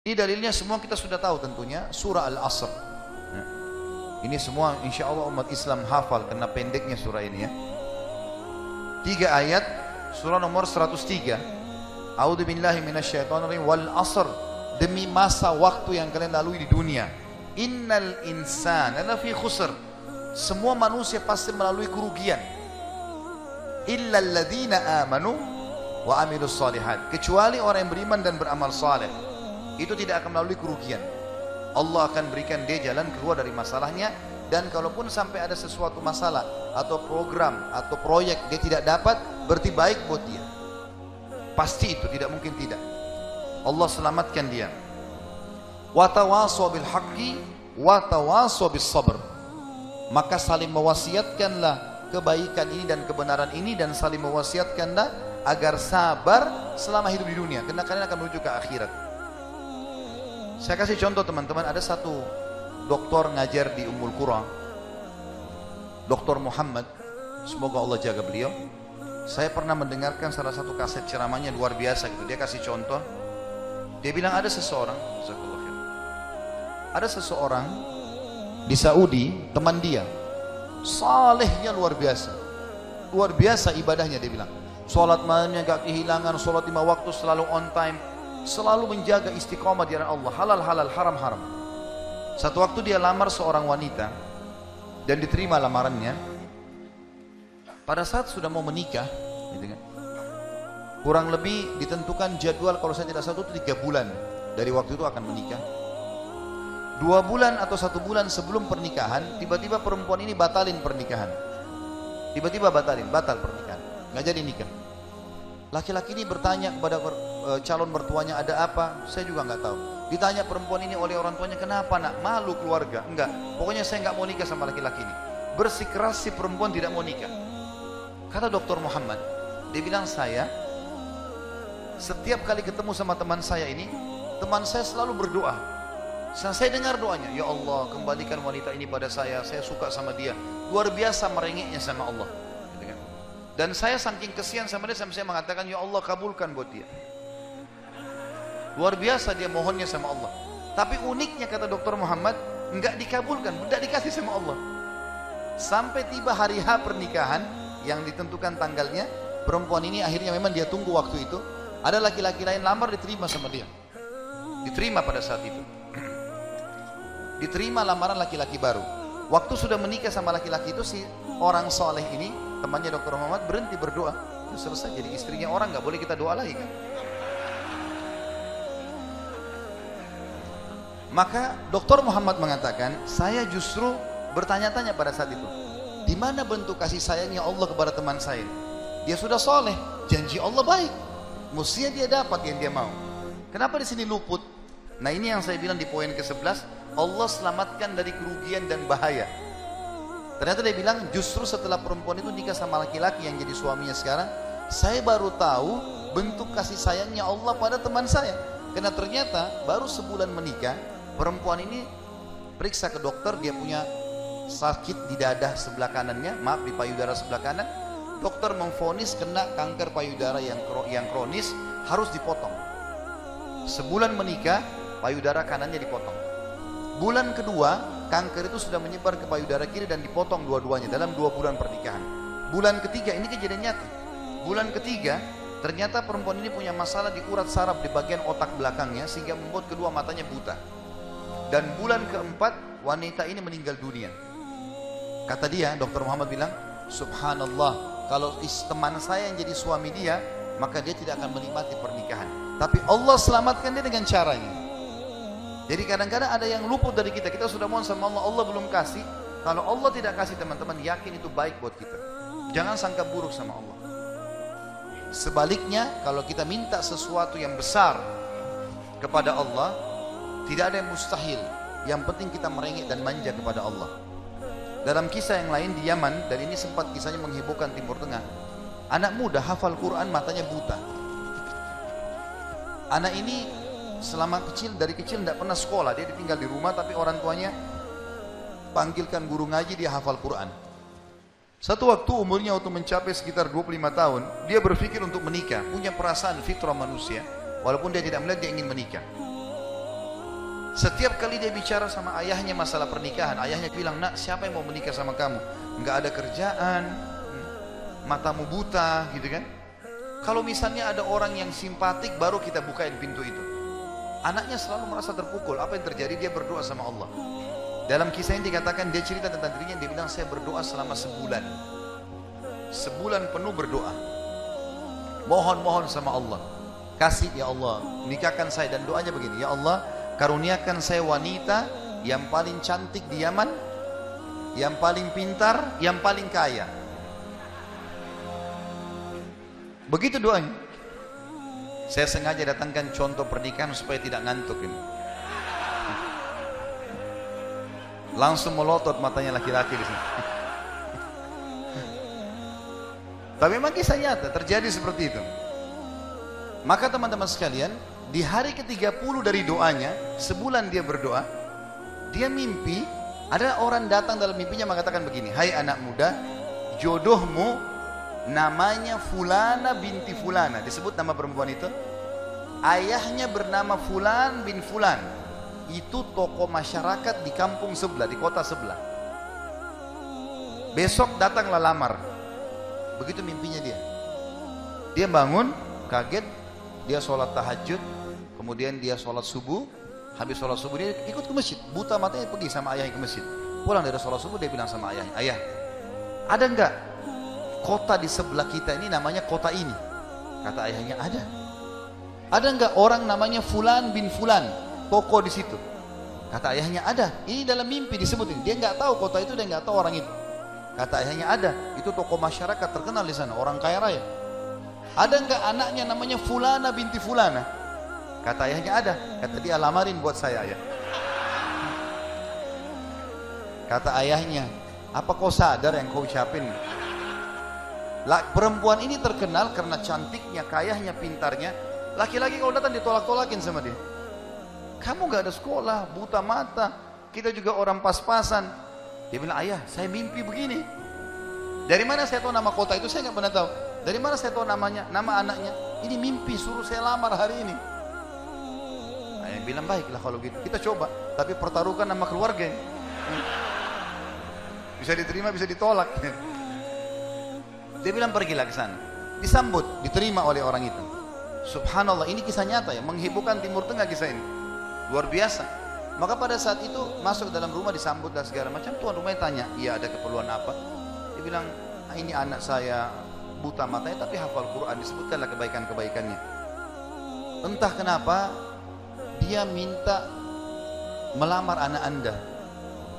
Ini dalilnya semua kita sudah tahu tentunya, surah Al-Asr. Ya. Ini semua insya Allah umat Islam hafal karena pendeknya surah ini ya. 3 ayat, surah nomor 103. A'udzu billahi minasyaitonir rajim wal asr, demi masa waktu yang kalian lalui di dunia. Innal insana lafi khusr, semua manusia pasti melalui kerugian. Illal ladzina amanu wa amilus solihat, kecuali orang yang beriman dan beramal saleh, itu tidak akan melalui kerugian. Allah akan berikan dia jalan keluar dari masalahnya. Dan kalaupun sampai ada sesuatu masalah atau program atau proyek dia tidak dapat, berarti baik buat dia. Pasti itu, tidak mungkin tidak. Allah selamatkan dia. Wa tawasaw bil haqqi wa tawasaw bis sabr, maka saling mewasiatkanlah kebaikan ini dan kebenaran ini, dan saling mewasiatkanlah agar sabar selama hidup di dunia, karena kalian akan menuju ke akhirat. Saya kasih contoh teman-teman, ada satu doktor ngajar di Ummul Qura, Dr. Muhammad, semoga Allah jaga beliau. Saya pernah mendengarkan salah satu kaset ceramahnya luar biasa gitu. Dia kasih contoh, dia bilang ada seseorang di Saudi, teman dia, salehnya luar biasa ibadahnya. Dia bilang sholat malamnya gak kehilangan, sholat 5 waktu selalu on time, selalu menjaga istiqomah di jalan Allah, halal, haram. Satu waktu dia lamar seorang wanita dan diterima lamarannya. Pada saat sudah mau menikah, gitu kan, kurang lebih ditentukan jadwal, kalau saya tidak salah itu 3 bulan dari waktu itu akan menikah. 2 bulan atau 1 bulan sebelum pernikahan, tiba-tiba perempuan ini batalin pernikahan. Batal pernikahan, nggak jadi nikah. Laki-laki ini bertanya kepada calon mertuanya, ada apa? Saya juga nggak tahu. Ditanya perempuan ini oleh orang tuanya, kenapa nak? Malu keluarga? Enggak, pokoknya saya nggak mau nikah sama laki-laki ini. Bersikeras si perempuan tidak mau nikah. Kata Dr. Muhammad, dia bilang, saya setiap kali ketemu sama teman saya ini, teman saya selalu berdoa. Saya dengar doanya, ya Allah kembalikan wanita ini pada saya suka sama dia. Luar biasa merengeknya sama Allah. Dan saya saking kesian sama dia, sampai saya mengatakan, ya Allah kabulkan buat dia. Luar biasa dia mohonnya sama Allah. Tapi uniknya kata Dr. Muhammad, enggak dikabulkan, enggak dikasih sama Allah. Sampai tiba hari H pernikahan yang ditentukan tanggalnya, perempuan ini akhirnya memang dia tunggu waktu itu, ada laki-laki lain lamar, diterima sama dia. Diterima pada saat itu. Diterima lamaran laki-laki baru. Waktu sudah menikah sama laki-laki itu, si orang soleh ini, temannya Dr. Muhammad, berhenti berdoa. Itu selesai, jadi istrinya orang, nggak boleh kita doa lagi kan. Maka Dr. Muhammad mengatakan, saya justru bertanya-tanya pada saat itu, di mana bentuk kasih sayangnya Allah kepada teman saya? Dia sudah soleh, janji Allah baik, mestinya dia dapat yang dia mau. Kenapa di sini luput? Nah ini yang saya bilang di poin ke-11, Allah selamatkan dari kerugian dan bahaya. Ternyata dia bilang, justru setelah perempuan itu nikah sama laki-laki yang jadi suaminya sekarang, saya baru tahu bentuk kasih sayangnya Allah pada teman saya. Karena ternyata baru sebulan menikah, perempuan ini periksa ke dokter, dia punya sakit di dada sebelah kanannya, maaf di payudara sebelah kanan. Dokter memvonis kena kanker payudara yang kronis, harus dipotong. Sebulan menikah, payudara kanannya dipotong. Bulan kedua, kanker itu sudah menyebar ke payudara kiri dan dipotong dua-duanya dalam 2 bulan pernikahan. Bulan ketiga, ini kejadian nyata. Bulan ketiga, ternyata perempuan ini punya masalah di urat saraf di bagian otak belakangnya, sehingga membuat kedua matanya buta. Dan bulan keempat, wanita ini meninggal dunia. Kata dia, Dr. Muhammad bilang, subhanallah, kalau teman saya yang jadi suami dia, maka dia tidak akan menikmati pernikahan. Tapi Allah selamatkan dia dengan caranya. Jadi kadang-kadang ada yang luput dari kita. Kita sudah mohon sama Allah, Allah belum kasih. Kalau Allah tidak kasih, teman-teman yakin itu baik buat kita. Jangan sangka buruk sama Allah. Sebaliknya, kalau kita minta sesuatu yang besar kepada Allah, tidak ada yang mustahil. Yang penting kita merengek dan manja kepada Allah. Dalam kisah yang lain di Yaman, dan ini sempat kisahnya menghebohkan Timur Tengah, anak muda hafal Quran, matanya buta. Anak ini dari kecil tidak pernah sekolah, dia ditinggal di rumah, tapi orang tuanya panggilkan guru ngaji, dia hafal Quran. Satu waktu umurnya waktu mencapai sekitar 25 tahun, dia berpikir untuk menikah, punya perasaan fitrah manusia, walaupun dia tidak melihat dia ingin menikah. Setiap kali dia bicara sama ayahnya masalah pernikahan, ayahnya bilang, nak siapa yang mau menikah sama kamu? Nggak ada kerjaan, matamu buta gitu kan. Kalau misalnya ada orang yang simpatik baru kita bukain pintu itu. Anaknya selalu merasa terpukul. Apa yang terjadi? Dia berdoa sama Allah. Dalam kisah ini dikatakan, dia cerita tentang dirinya, dia bilang saya berdoa selama sebulan. Sebulan penuh berdoa. Mohon sama Allah. Kasih ya Allah, nikahkan saya. Dan doanya begini, ya Allah, karuniakan saya wanita yang paling cantik di Yaman, yang paling pintar, yang paling kaya. Begitu doanya. Saya sengaja datangkan contoh pernikahan supaya tidak ngantuk ini. Langsung melotot matanya laki-laki di sini. Tapi memang kisah nyata terjadi seperti itu. Maka teman-teman sekalian, di hari ke-30 dari doanya, sebulan dia berdoa, dia mimpi, ada orang datang dalam mimpinya mengatakan begini, hai anak muda, jodohmu namanya Fulana binti Fulana. Disebut nama perempuan itu. Ayahnya bernama Fulan bin Fulan. Itu tokoh masyarakat di kampung sebelah, di kota sebelah. Besok datanglah lamar. Begitu mimpinya dia. Dia bangun, kaget, dia sholat tahajud, kemudian dia sholat subuh. Habis sholat subuh dia ikut ke masjid. Buta matanya pergi sama ayahnya ke masjid. Pulang dari sholat subuh dia bilang sama ayahnya, ayah, ada enggak kota di sebelah kita ini namanya kota ini? Kata ayahnya, ada. Ada enggak orang namanya Fulan bin Fulan, toko di situ? Kata ayahnya, ada. Ini dalam mimpi disebutin. Dia enggak tahu kota itu, dia enggak tahu orang itu. Kata ayahnya, ada. Itu toko masyarakat terkenal di sana, orang kaya raya. Ada enggak anaknya namanya Fulana binti Fulana? Kata ayahnya, ada. Kata dia, lamarin buat saya ya. Kata ayahnya, apa kau sadar yang kau ucapin? Perempuan ini terkenal karena cantiknya, kayahnya, pintarnya. Laki-laki kalau datang ditolak-tolakin sama dia. Kamu gak ada sekolah, buta mata, kita juga orang pas-pasan. Dia bilang, ayah, saya mimpi begini. Dari mana saya tahu nama kota itu? Saya gak pernah tahu. Dari mana saya tahu namanya, nama anaknya? Ini mimpi, suruh saya lamar hari ini. Ayah bilang, baiklah kalau gitu, kita coba. Tapi pertaruhkan nama keluarga ini. Bisa diterima, bisa ditolak. Dia bilang, pergilah ke sana. Disambut, diterima oleh orang itu. Subhanallah, ini kisah nyata ya, menghebohkan Timur Tengah kisah ini. Luar biasa. Maka pada saat itu masuk dalam rumah, disambut dan segala macam. Tuan rumahnya tanya, iya ada keperluan apa? Dia bilang, ini anak saya buta matanya tapi hafal Quran, disebutkanlah kebaikan-kebaikannya. Entah kenapa dia minta melamar anak anda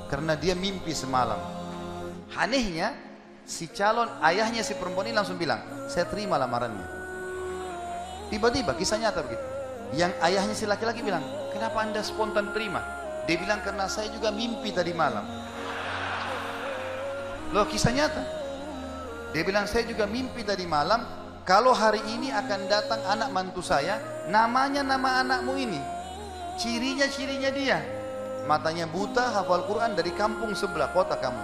karena dia mimpi semalam. Anehnya si calon ayahnya si perempuan ini langsung bilang, saya terima lamarannya. Tiba-tiba kisah nyata begitu. Yang ayahnya si laki-laki bilang, kenapa anda spontan terima? Dia bilang, karena saya juga mimpi tadi malam. Loh, kisah nyata. Dia bilang, saya juga mimpi tadi malam, kalau hari ini akan datang anak mantu saya, namanya nama anakmu ini. Cirinya dia. Matanya buta, hafal Quran, dari kampung sebelah kota kamu.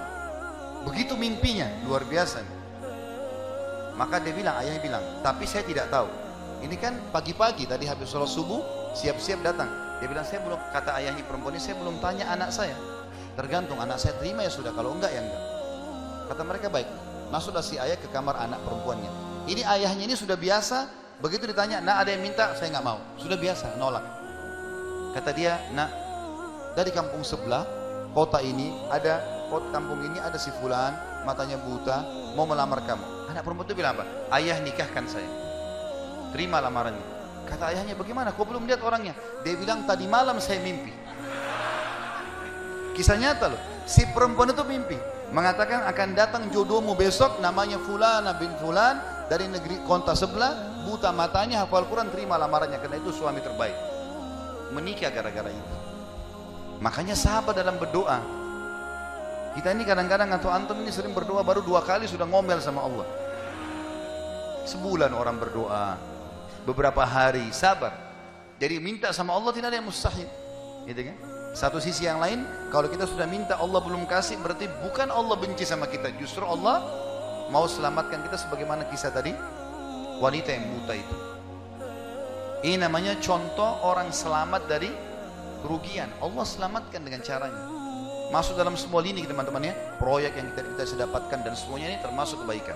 Begitu mimpinya, luar biasa. Maka dia bilang, ayahnya bilang, tapi saya tidak tahu. Ini kan pagi-pagi tadi habis sholat subuh, siap-siap datang. Dia bilang, saya belum, kata ayahnya perempuan ini, saya belum tanya anak saya. Tergantung, anak saya terima ya sudah, kalau enggak ya enggak. Kata mereka, baik. Masuklah si ayah ke kamar anak perempuannya. Ini ayahnya ini sudah biasa, begitu ditanya, nah ada yang minta, saya nggak mau. Sudah biasa, nolak. Kata dia, nah dari kampung sebelah, kota ini ada, kampung ini ada si Fulan, matanya buta, mau melamar kamu. Anak perempuan itu bilang apa? Ayah nikahkan saya. Terima lamarannya. Kata ayahnya, bagaimana? Kau belum lihat orangnya? Dia bilang, tadi malam saya mimpi. Kisah nyata loh. Si perempuan itu mimpi, mengatakan akan datang jodohmu besok, namanya Fulana bin Fulan, dari negeri kota sebelah, buta matanya, hafal Quran, terima lamarannya, karena itu suami terbaik. Menikah gara-gara itu. Makanya sahabat dalam berdoa. Kita ini kadang-kadang atau antum ini sering berdoa baru 2 kali sudah ngomel sama Allah. Sebulan orang berdoa, beberapa hari, sabar. Jadi minta sama Allah tidak ada yang mustahil, gitu kan? Satu sisi yang lain, kalau kita sudah minta Allah belum kasih, berarti bukan Allah benci sama kita, justru Allah mau selamatkan kita, sebagaimana kisah tadi wanita yang buta itu. Ini namanya contoh orang selamat dari kerugian. Allah selamatkan dengan caranya. Masuk dalam semua lini teman-teman ya, proyek yang kita bisa dapatkan dan semuanya ini termasuk kebaikan.